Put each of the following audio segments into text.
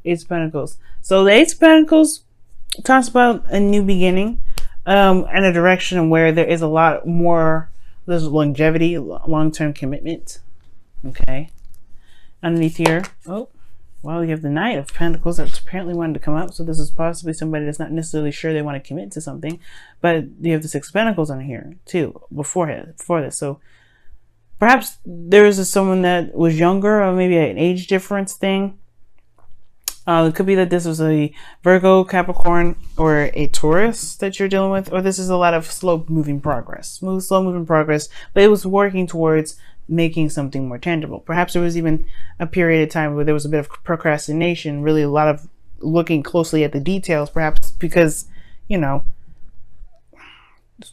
Ace of Pentacles. So the Ace of Pentacles talks about a new beginning, and a direction where there is a lot more, there's longevity, long-term commitment. Okay. Underneath here, oh, well, you have the Knight of Pentacles that's apparently wanted to come up. So this is possibly somebody that's not necessarily sure they want to commit to something, but you have the Six of Pentacles on here too before this. So perhaps there is someone that was younger, or maybe an age difference thing. It could be that this was a Virgo, Capricorn, or a Taurus that you're dealing with, or this is a lot of slow moving progress, but it was working towards making something more tangible. Perhaps there was even a period of time where there was a bit of procrastination, really a lot of looking closely at the details, perhaps because, you know,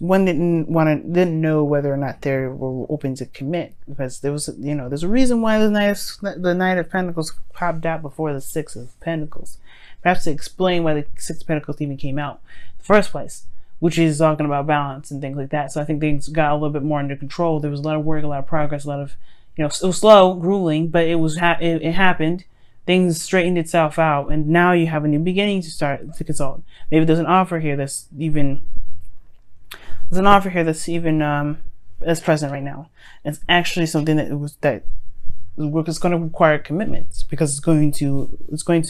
one didn't know whether or not they were open to commit, because there was, you know, there's a reason why the Knight of Pentacles popped out before the Six of Pentacles. Perhaps to explain why the Six of Pentacles even came out in the first place, which is talking about balance and things like that. So I think things got a little bit more under control. There was a lot of work, a lot of progress, a lot of, you know, it was slow, grueling, but it happened. Things straightened itself out, and now you have a new beginning to start to consult. Maybe there's an offer here that's even that's present right now. It's actually something that work is going to require commitments, because it's going to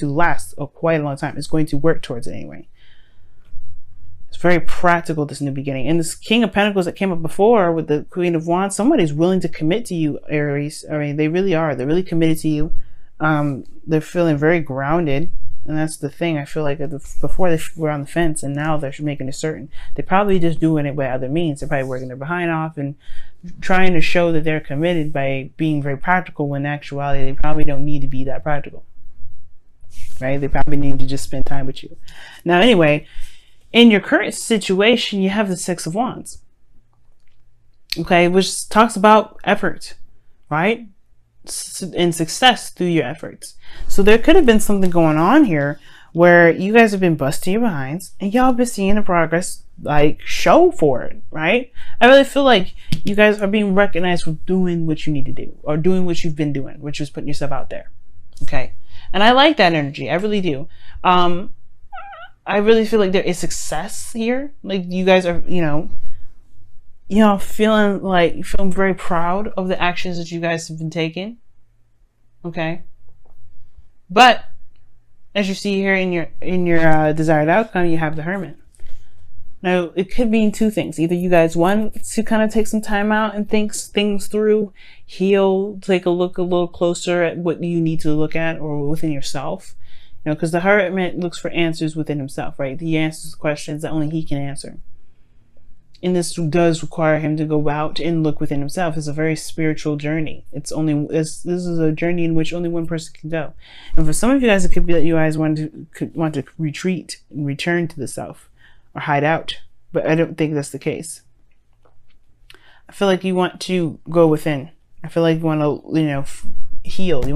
last quite a long time. It's going to work towards it anyway. It's very practical, this new beginning. And this King of Pentacles that came up before with the Queen of Wands, somebody's willing to commit to you, Aries. I mean, they really are. They're really committed to you. They're feeling very grounded. And that's the thing. I feel like before they were on the fence, and now they're making it certain. They're probably just doing it by other means. They're probably working their behind off and trying to show that they're committed by being very practical, when in actuality they probably don't need to be that practical. Right? They probably need to just spend time with you. Now, anyway, in your current situation, you have the Six of Wands. Okay, which talks about effort, right? And success through your efforts. So there could have been something going on here where you guys have been busting your behinds, and y'all been seeing the progress, like, show for it, right? I really feel like you guys are being recognized for doing what you need to do, or doing what you've been doing, which is putting yourself out there. Okay, and I like that energy. I really do. I really feel like there is success here. Like, you guys are, you know, feeling very proud of the actions that you guys have been taking. Okay. But as you see here in your desired outcome, you have the Hermit. Now, it could mean two things. Either you guys want to kind of take some time out and think things through, heal, take a look a little closer at what you need to look at, or within yourself. You know, because the Hermit looks for answers within himself, right? He answers questions that only he can answer. And this does require him to go out and look within himself. It's a very spiritual journey. This is a journey in which only one person can go. And for some of you guys, it could be that you guys want to retreat and return to the self, or hide out. But I don't think that's the case. I feel like you want to go within. I feel like you want to, you know, heal. You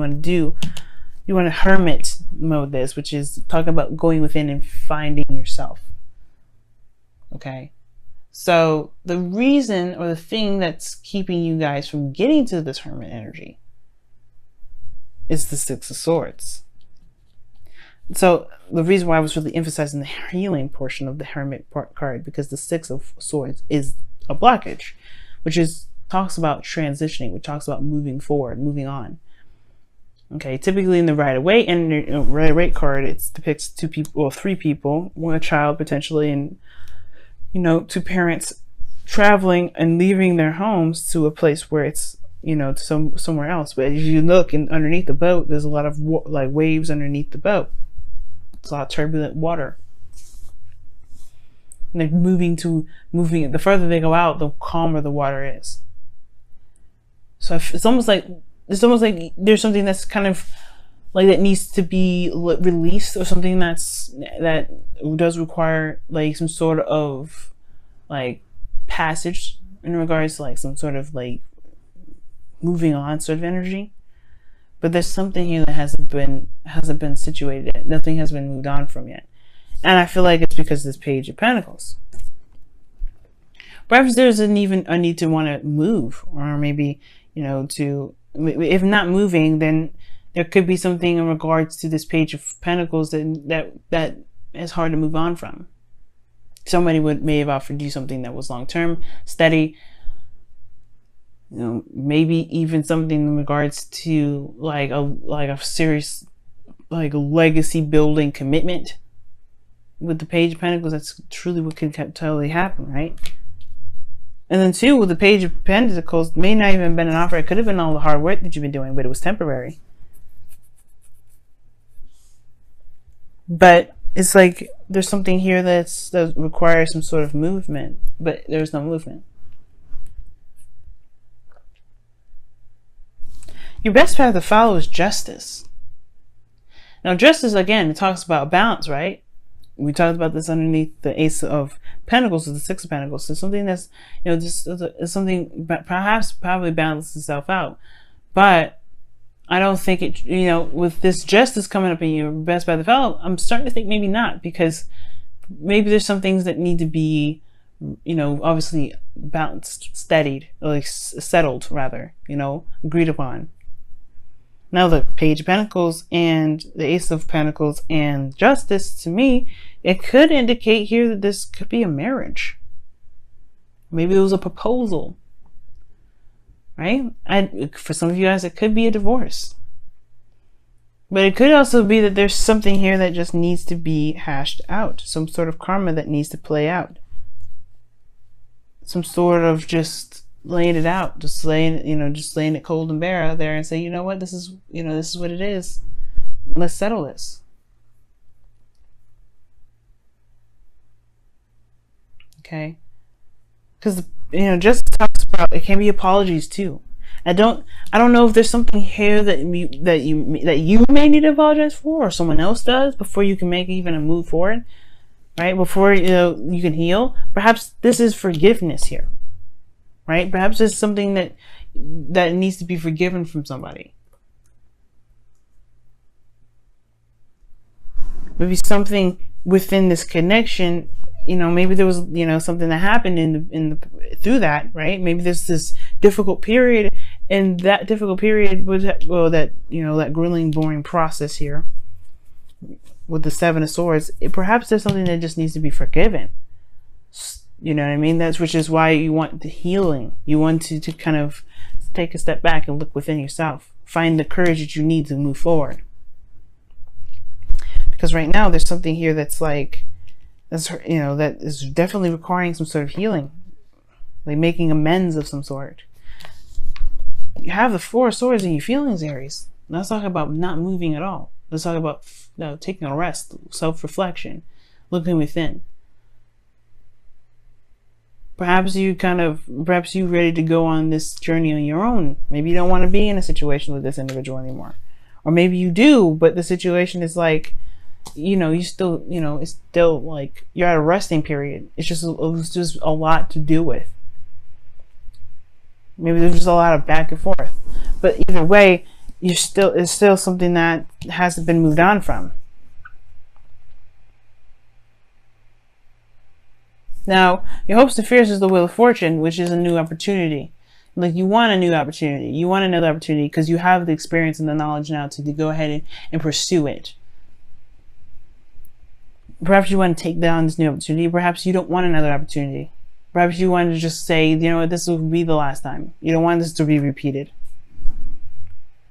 want to hermit mode this, which is talking about going within and finding yourself. Okay. So the reason, or the thing that's keeping you guys from getting to this Hermit energy, is the Six of Swords. So the reason why I was really emphasizing the healing portion of the Hermit card, because the Six of Swords is a blockage, which talks about transitioning, which talks about moving forward, moving on. Okay, typically in the Rider-Waite and Rider-Waite card, it depicts two people, or three people, a child potentially, and, you know, two parents traveling and leaving their homes to a place where it's, you know, somewhere else. But as you look underneath the boat, there's a lot of waves underneath the boat. It's a lot of turbulent water. And they're moving. The further they go out, the calmer the water is. So it's almost like there's something that's kind of like that needs to be released, or something that does require like some sort of like passage in regards to like some sort of like moving on sort of energy. But there's something here that hasn't been situated yet. Nothing has been moved on from yet. And I feel like it's because of this Page of Pentacles. Perhaps there's a need to want to move, or maybe, you know, if not moving, then There could be something in regards to this Page of Pentacles that is hard to move on from. Somebody may have offered you something that was long-term, steady, maybe even something in regards to like a serious, like a legacy building commitment. With the Page of Pentacles, that's truly what could totally happen, right? And then too, with the Page of Pentacles, may not even have been an offer. It could have been all the hard work that you've been doing, but it was temporary. But it's like there's something here that requires some sort of movement, but there's no movement. Your best path to follow is justice. Now, justice, again, it talks about balance, right? We talked about this underneath the Ace of Pentacles or the Six of Pentacles. So something that's, just something probably balances itself out. But I don't think it, with this justice coming up in your best path to follow, I'm starting to think maybe not, because maybe there's some things that need to be, obviously balanced, steadied, like settled rather, agreed upon. Now the Page of Pentacles and the Ace of Pentacles and Justice, to me, it could indicate here that this could be a marriage. Maybe it was a proposal, right? For some of you guys, it could be a divorce. But it could also be that there's something here that just needs to be hashed out. Some sort of karma that needs to play out. Some sort of just laying it out, just laying it cold and bare out there and say, what, this is what it is. Let's settle this. Okay. Because, just talks about, it can be apologies too. I don't know if there's something here that you may need to apologize for, or someone else does, before you can make even a move forward, right? Before you can heal. Perhaps this is forgiveness here, right? Perhaps there's something that needs to be forgiven from somebody. Maybe something within this connection. Maybe there was something that happened through that, right? Maybe there's this difficult period. And that difficult period was, that grueling, boring process here with the Seven of Swords. Perhaps there's something that just needs to be forgiven. You know what I mean? Which is why you want the healing. You want to kind of take a step back and look within yourself. Find the courage that you need to move forward. Because right now there's something here that is definitely requiring some sort of healing. Like making amends of some sort. You have the Four of Swords in your feelings, Aries. Let's talk about not moving at all. Let's talk about taking a rest, self-reflection, looking within. Perhaps you ready to go on this journey on your own. Maybe you don't want to be in a situation with this individual anymore. Or maybe you do, but the situation is like, you still, it's still like you're at a resting period. It was just a lot to deal with. Maybe there's just a lot of back and forth, but either way, it's still something that hasn't been moved on from. Now, your hopes and fears is the Wheel of Fortune, which is a new opportunity. Like you want a new opportunity, you want another opportunity because you have the experience and the knowledge now to go ahead and pursue it. Perhaps you want to take down this new opportunity. Perhaps you don't want another opportunity. Perhaps you want to just say, this will be the last time. You don't want this to be repeated.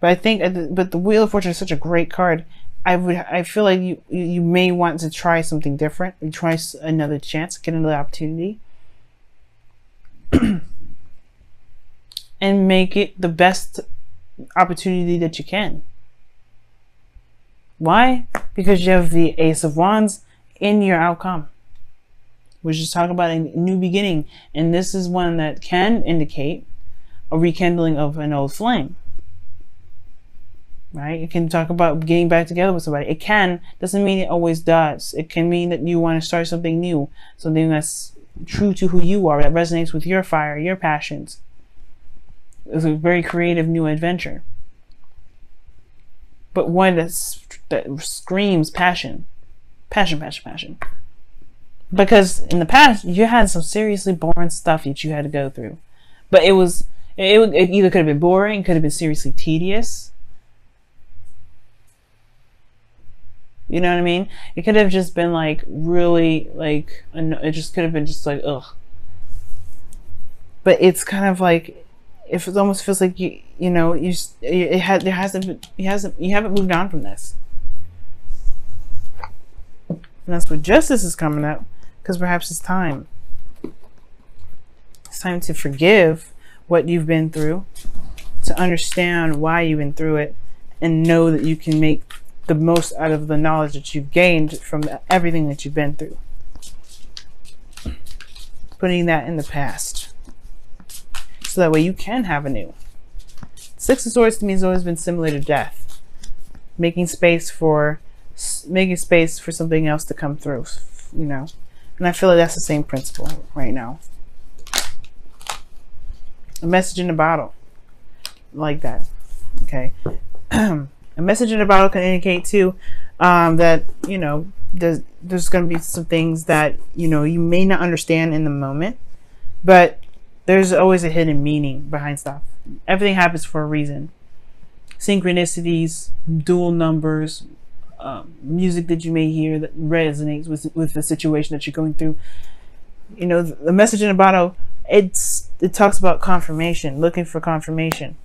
But I think, but the Wheel of Fortune is such a great card. I feel like you may want to try something different, and try another chance, get another opportunity, and make it the best opportunity that you can. Why? Because you have the Ace of Wands in your outcome. We're just talking about a new beginning, and this is one that can indicate a rekindling of an old flame. Right? It can talk about getting back together with somebody. It doesn't mean it always does. It can mean that you want to start something new, something that's true to who you are, that resonates with your fire, your passions. It's a very creative new adventure, but one that screams passion. Passion. Because in the past, you had some seriously boring stuff that you had to go through. But it either could have been boring, could have been seriously tedious. You know what I mean? It could have just been like really like, it just could have been just like, ugh. But it's kind of like, if it almost feels like you haven't moved on from this. And that's where justice is coming up, because perhaps it's time. It's time to forgive what you've been through, to understand why you've been through it, and know that you can make the most out of the knowledge that you've gained from everything that you've been through. Putting that in the past, so that way you can have a new. Six of Swords to me has always been similar to death, making space for something else to come through, you know. And I feel like that's the same principle right now. A message in a bottle, like that. Okay. A message in a bottle can indicate too that, you know, there's going to be some things that, you know, you may not understand in the moment, but there's always a hidden meaning behind stuff. Everything happens for a reason. Synchronicities, dual numbers, music that you may hear that resonates with the situation that you're going through. You know, the message in a bottle, it talks about confirmation, looking for confirmation.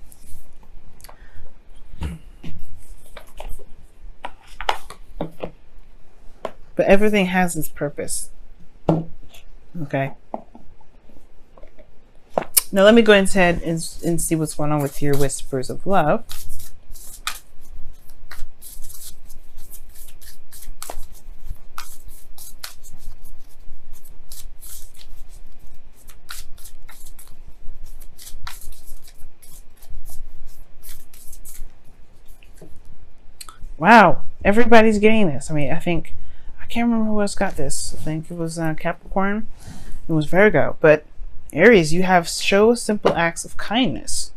But everything has its purpose. Okay. Now let me go ahead and see what's going on with your whispers of love. Wow, everybody's getting this. I mean, I can't remember who else got this. I think it was Capricorn. It was Virgo. But Aries, you have show simple acts of kindness.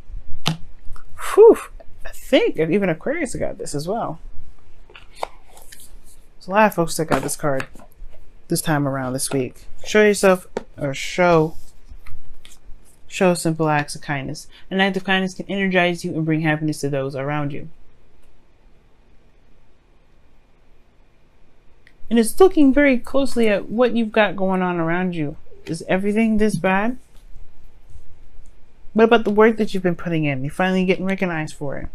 Whew. I think even Aquarius got this as well. There's a lot of folks that got this card this time around this week. Show yourself, or show simple acts of kindness. An act of kindness can energize you and bring happiness to those around you. And it's looking very closely at what you've got going on around you. Is everything this bad? What about the work that you've been putting in? You're finally getting recognized for it.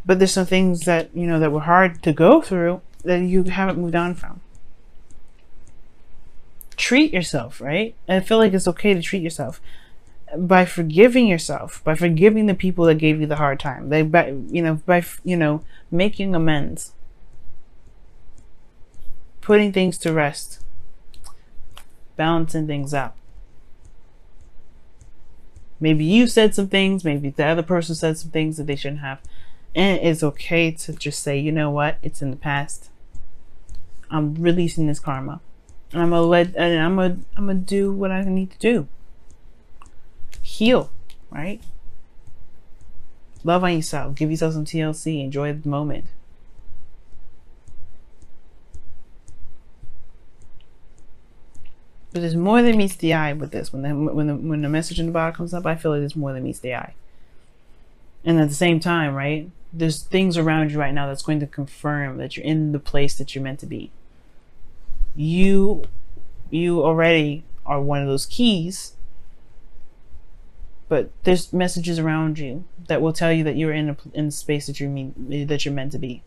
But there's some things that, you know, that were hard to go through that you haven't moved on from. Treat yourself, right? And I feel like it's okay to treat yourself by forgiving yourself, by forgiving the people that gave you the hard time. By making amends. Putting things to rest, balancing things out. Maybe you said some things, maybe the other person said some things that they shouldn't have. And it's okay to just say, you know what, it's in the past. I'm releasing this karma. And I'm gonna do what I need to do. Heal, right? Love on yourself. Give yourself some TLC. Enjoy the moment. But there's more than meets the eye with this. When the message in the bottom comes up, I feel like there's more than meets the eye. And at the same time, right, there's things around you right now that's going to confirm that you're in the place that you're meant to be. You already are one of those keys, but there's messages around you that will tell you that you're in a space that you're meant to be.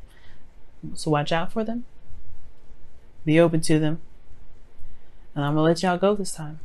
So watch out for them. Be open to them. And I'm going to let y'all go this time.